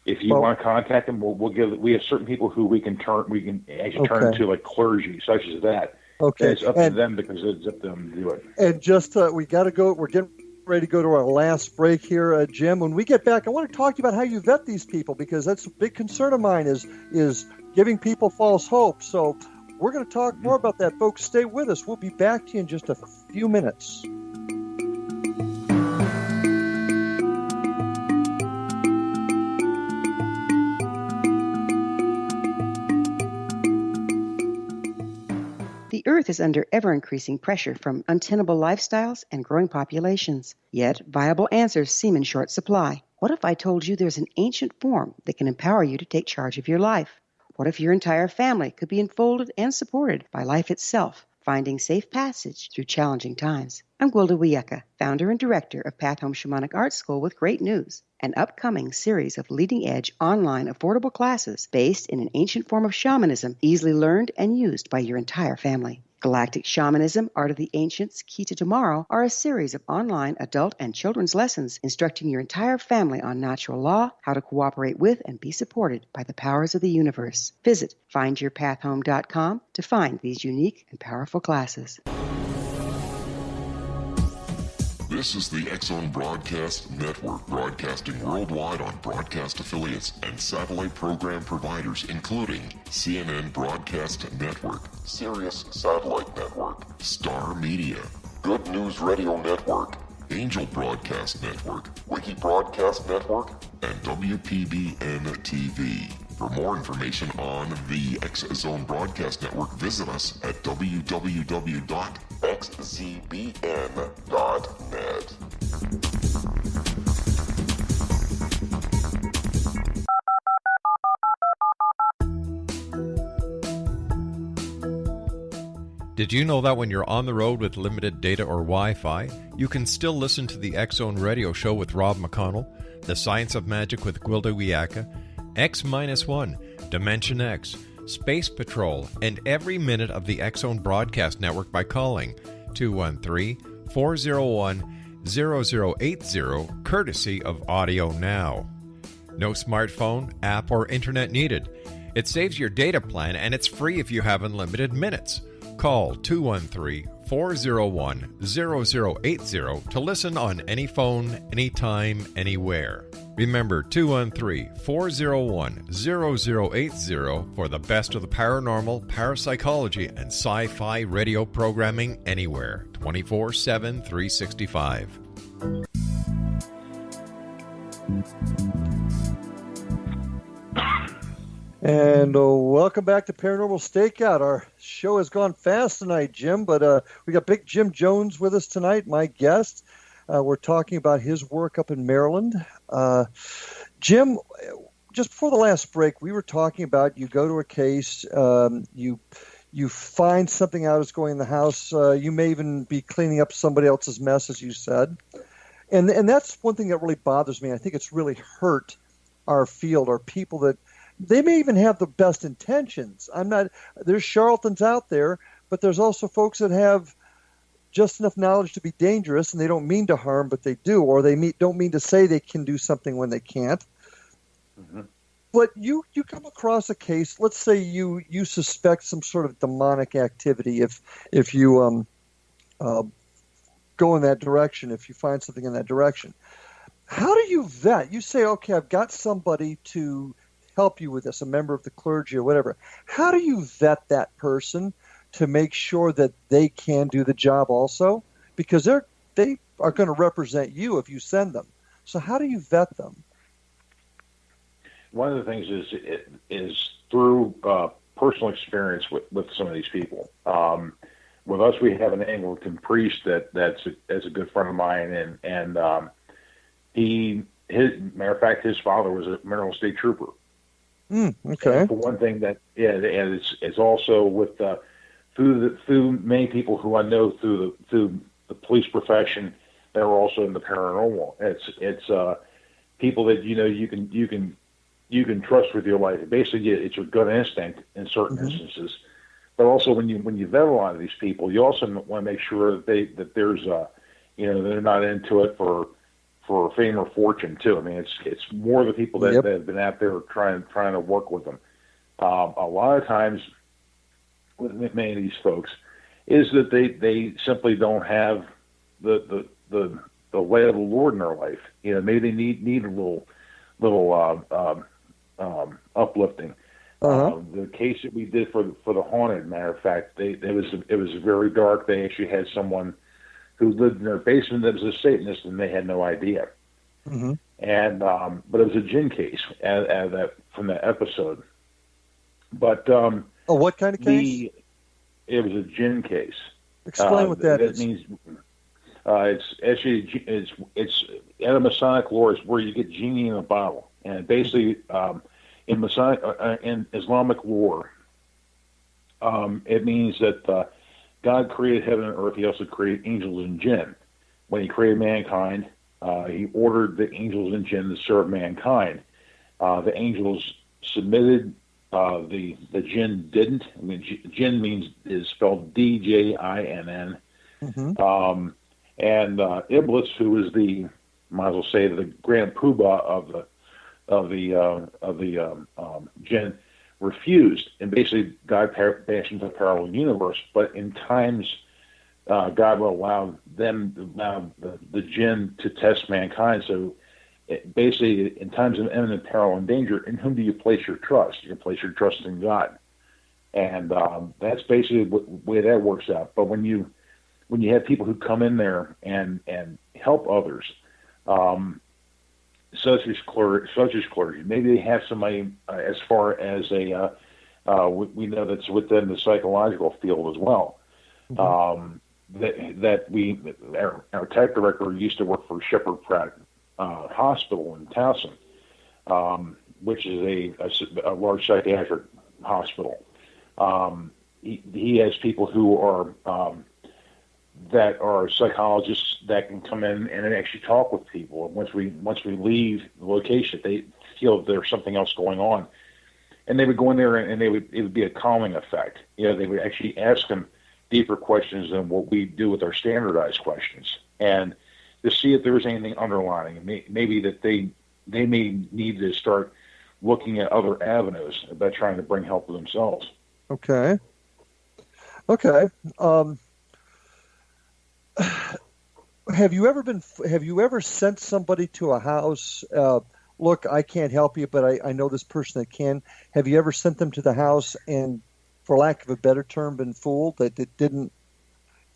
if you want to contact them, we have certain people who we can actually turn to, like clergy, such as that. Okay. And it's up to them, because it's up to them to do it. And just, we got to go. We're getting ready to go to our last break here, Jim. When we get back, I want to talk to you about how you vet these people, because that's a big concern of mine, is giving people false hope. So we're going to talk more about that, folks. Stay with us. We'll be back to you in just a few minutes. The Earth is under ever-increasing pressure from untenable lifestyles and growing populations. Yet, viable answers seem in short supply. What if I told you there's an ancient form that can empower you to take charge of your life? What if your entire family could be enfolded and supported by life itself, finding safe passage through challenging times? I'm Gwilda Wiyaka, founder and director of Path Home Shamanic Art School, with great news: an upcoming series of leading-edge online affordable classes based in an ancient form of shamanism, easily learned and used by your entire family. Galactic Shamanism, Art of the Ancients, Key to Tomorrow are a series of online adult and children's lessons instructing your entire family on natural law, how to cooperate with and be supported by the powers of the universe. Visit findyourpathhome.com to find these unique and powerful classes. This is the X-Zone Broadcast Network, broadcasting worldwide on broadcast affiliates and satellite program providers, including CNN Broadcast Network, Sirius Satellite Network, Star Media, Good News Radio Network, Angel Broadcast Network, Wiki Broadcast Network, and WPBN TV. For more information on the X-Zone Broadcast Network, visit us at www.xzbn.net. Did you know that when you're on the road with limited data or Wi-Fi, you can still listen to the X-Zone Radio Show with Rob McConnell, The Science of Magic with Gwilda Wiyaka, X-1, Dimension X, Space Patrol, and every minute of the X-Zone Broadcast Network by calling 213-401-0080, courtesy of Audio Now. No smartphone, app, or internet needed. It saves your data plan, and it's free if you have unlimited minutes. Call 213-401-0080 to listen on any phone, anytime, anywhere. Remember, 213-401-0080 for the best of the paranormal, parapsychology, and sci-fi radio programming anywhere, 24/7, 365. And welcome back to Paranormal Stakeout. Our show has gone fast tonight, Jim, but we got Big Jim Jones with us tonight, my guest. We're talking about his work up in Maryland. Jim, just before the last break, we were talking about you go to a case, you find something out is going in the house. You may even be cleaning up somebody else's mess, as you said. And that's one thing that really bothers me. I think it's really hurt our field, our people that they may even have the best intentions. There's charlatans out there, but there's also folks that have just enough knowledge to be dangerous, and they don't mean to harm, but they do, or they don't mean to say they can do something when they can't. Mm-hmm. But you come across a case, let's say you suspect some sort of demonic activity if you go in that direction, if you find something in that direction. How do you vet? You say, okay, I've got somebody to help you with this, a member of the clergy or whatever. How do you vet that person to make sure that they can do the job also? Because they are going to represent you if you send them. So how do you vet them? One of the things is through personal experience with some of these people. With us, we have an Anglican priest that's a good friend of mine, and matter of fact, his father was a Maryland State Trooper. Okay. And for one thing, and it's also with through many people who I know through the police profession that are also in the paranormal. It's people that you can trust with your life. Basically, it's your gut instinct in certain instances. But also, when you vet a lot of these people, you also want to make sure that there's they're not into it for fame or fortune too. I mean, it's more the people that have been out there trying to work with them. A lot of times with many of these folks is that they simply don't have the way of the Lord in their life. Maybe they need a little uplifting. The case that we did for the haunted, matter of fact, it was very dark. They actually had someone who lived in their basement that was a Satanist, and they had no idea. And but it was a jinn case from that episode. But what kind of case? It was a jinn case. Explain what that is. That means it's in a Masonic lore is where you get genie in a bottle, and basically in Islamic lore, it means that God created heaven and earth. He also created angels and jinn. When he created mankind, he ordered the angels and jinn to serve mankind. The angels submitted. The jinn didn't. I mean, jinn is spelled D-J-I-N-N. And Iblis, who is might as well say, the grand poobah of the jinn, refused, and basically God bashed into the parallel universe. But in times, God will allow the jinn to test mankind. So basically, in times of imminent peril and danger, in whom do you place your trust? You can place your trust in God, and that's basically the way that works out. But when you have people who come in there and help others, such as clergy, maybe they have somebody as far as we know that's within the psychological field as well. Our tech director used to work for Shepherd Pratt Hospital in Towson, which is a large psychiatric hospital. He has people who are that are psychologists that can come in and actually talk with people. And once we leave the location, they feel there's something else going on, and they would go in there and it would be a calming effect. They would actually ask them deeper questions than what we do with our standardized questions, and to see if there was anything underlying. Maybe that they may need to start looking at other avenues about trying to bring help to themselves. Okay. Have you ever sent somebody to a house? Look, I can't help you, but I know this person that can. Have you ever sent them to the house and, for lack of a better term, been fooled? They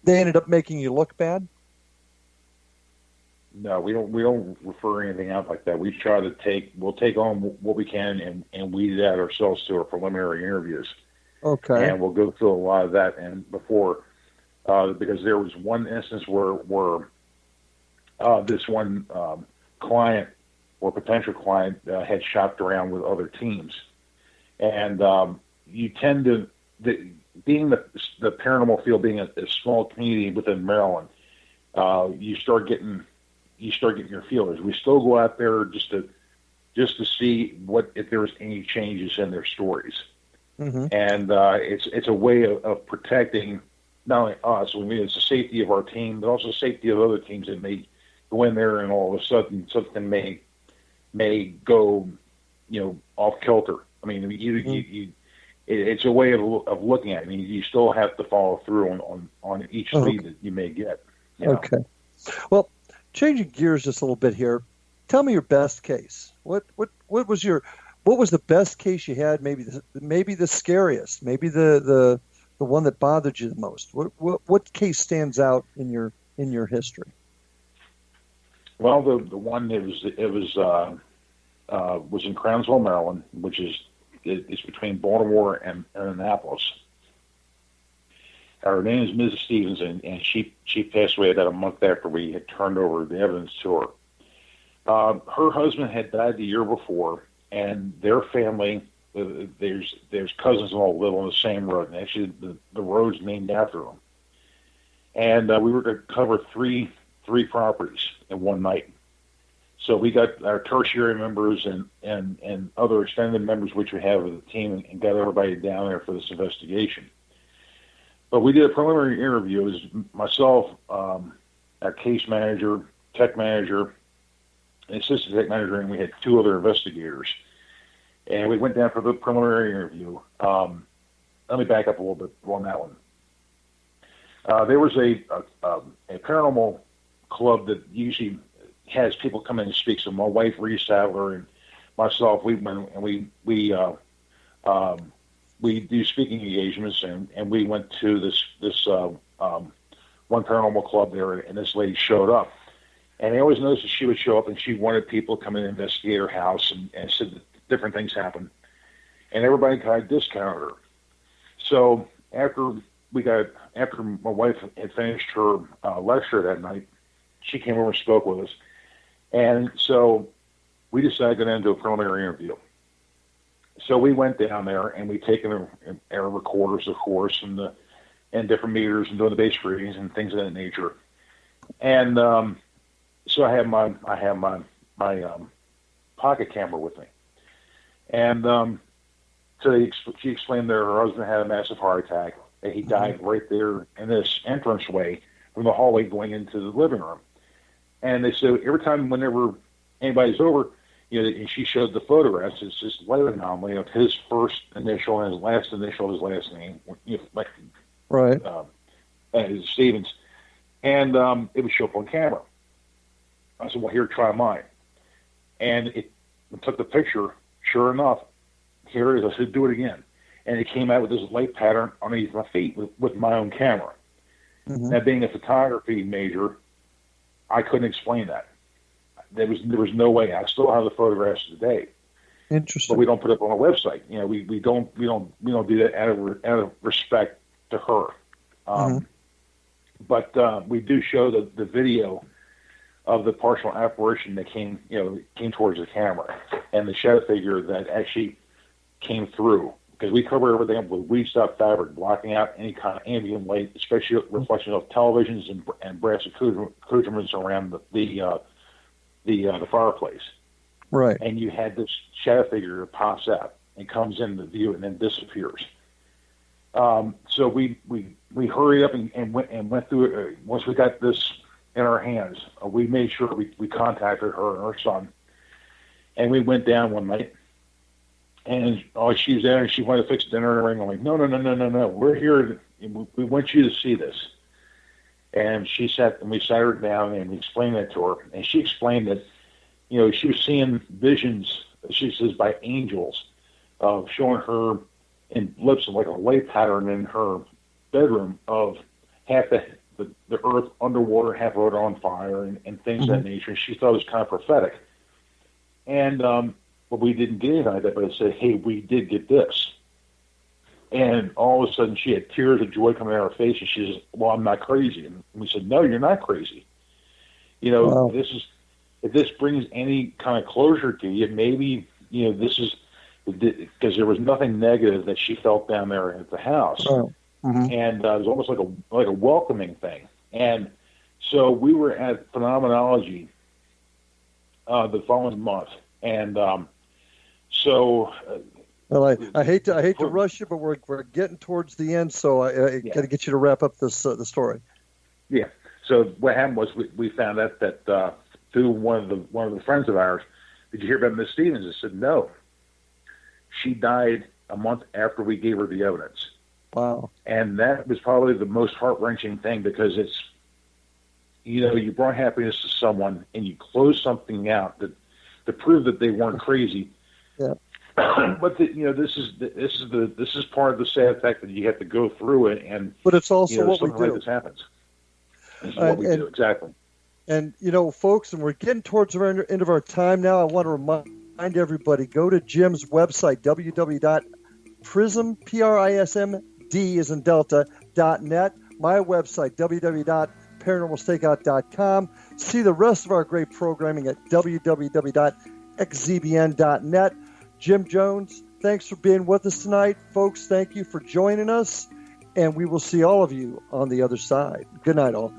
ended up making you look bad? No, we don't refer anything out like that. We try to we'll take on what we can and weed it out ourselves through our preliminary interviews. Okay. And we'll go through a lot of that. And before, because there was one instance where this one client or potential client had shopped around with other teams, and you tend to, being the paranormal field being a small community within Maryland, you start getting your feelers. We still go out there just to see if there's any changes in their stories. And it's a way of protecting not only us, it's the safety of our team, but also the safety of other teams that may go in there and all of a sudden something may go, off kilter. I mean, it's a way of looking at it. I mean, you still have to follow through on each lead that you may get. Okay. Well, changing gears just a little bit here. Tell me your best case. What was the best case you had? Maybe the scariest. Maybe the one that bothered you the most. What case stands out in your history? Well, the one was in Crownsville, Maryland, which is It's between Baltimore and Annapolis. Her name is Mrs. Stevens, and she passed away about a month after we had turned over the evidence to her. Her husband had died the year before, and their family, there's cousins all live on the same road, and actually the road's named after them. And we were going to cover three properties in one night. So we got our tertiary members and other extended members, which we have of the team, and got everybody down there for this investigation. But we did a preliminary interview. It was myself, our case manager, tech manager, and assistant tech manager, and we had two other investigators. And we went down for the preliminary interview. Let me back up a little bit on that one. There was a paranormal club that usually has people come in and speak. So my wife, Reese Sadler, and myself, we went and we do speaking engagements, and we went to this one paranormal club there, and this lady showed up. And I always noticed that she would show up, and she wanted people to come in and investigate her house, and said that different things happened. And everybody kind of discounted her. So after my wife had finished her lecture that night, she came over and spoke with us. And so we decided to go down and do a preliminary interview. So we went down there, and we taken our recorders, of course, and different meters, and doing the base readings and things of that nature. And so I have my pocket camera with me, and so she explained that her husband had a massive heart attack, and he died right there in this entranceway from the hallway going into the living room. And they said every time, whenever anybody's over, and she showed the photographs, it's this light anomaly of his first initial and his last initial of his last name, like right, Stevens, and it would show up on camera. I said, well, here, try mine. And it took the picture. Sure enough, here it is. I said, do it again. And it came out with this light pattern underneath my feet with my own camera. Mm-hmm. Now, being a photography major, I couldn't explain that. There was no way. I still have the photographs today. Interesting. But we don't put it up on our website. We don't do that out of respect to her. But we do show the video of the partial apparition that came towards the camera, and the shadow figure that actually came through, because we cover everything up with weed-stop fabric, blocking out any kind of ambient light, especially reflections of televisions and brass accoutrements around the fireplace. Right. And you had this shadow figure that pops out and comes in the view and then disappears. So we hurried up and went through it. Once we got this in our hands, we made sure we contacted her and her son, and we went down one night, and she was there, and she wanted to fix dinner and everything. I'm like, no, we're here, we want you to see this. And we sat her down and explained that to her, and she explained that, she was seeing visions, she says, by angels, showing her in blips of like a light pattern in her bedroom of half the earth underwater, half of it on fire, and things of that nature. And she thought it was kind of prophetic. And but we didn't get anything like that, but it said, hey, we did get this. And all of a sudden she had tears of joy coming out of her face, and she says, well, I'm not crazy. And we said, no, you're not crazy. Wow. If this brings any kind of closure to you, maybe, this is, because there was nothing negative that she felt down there at the house. Oh. Mm-hmm. And it was almost like a welcoming thing. And so we were at Phenomenology the following month, and well, I hate to rush you, but we're getting towards the end, so I got to get you to wrap up this the story. Yeah. So what happened was we found out that through one of the friends of ours, did you hear about Miss Stevens? I said no. She died a month after we gave her the evidence. Wow. And that was probably the most heart-wrenching thing, because it's, you brought happiness to someone and you closed something out to prove that they weren't crazy. Yeah. But this is part of the sad fact that you have to go through it, and but it's also what we do. Like this happens. This is what we do, exactly. And folks, and we're getting towards the end of our time now. I want to remind remind everybody, go to Jim's website, www.PRISMd, P-R-I-S-M-D as in Delta.net. My website, www.paranormalstakeout.com. See the rest of our great programming at www.xzbn.net. Jim Jones, thanks for being with us tonight. Folks, thank you for joining us, and we will see all of you on the other side. Good night, all.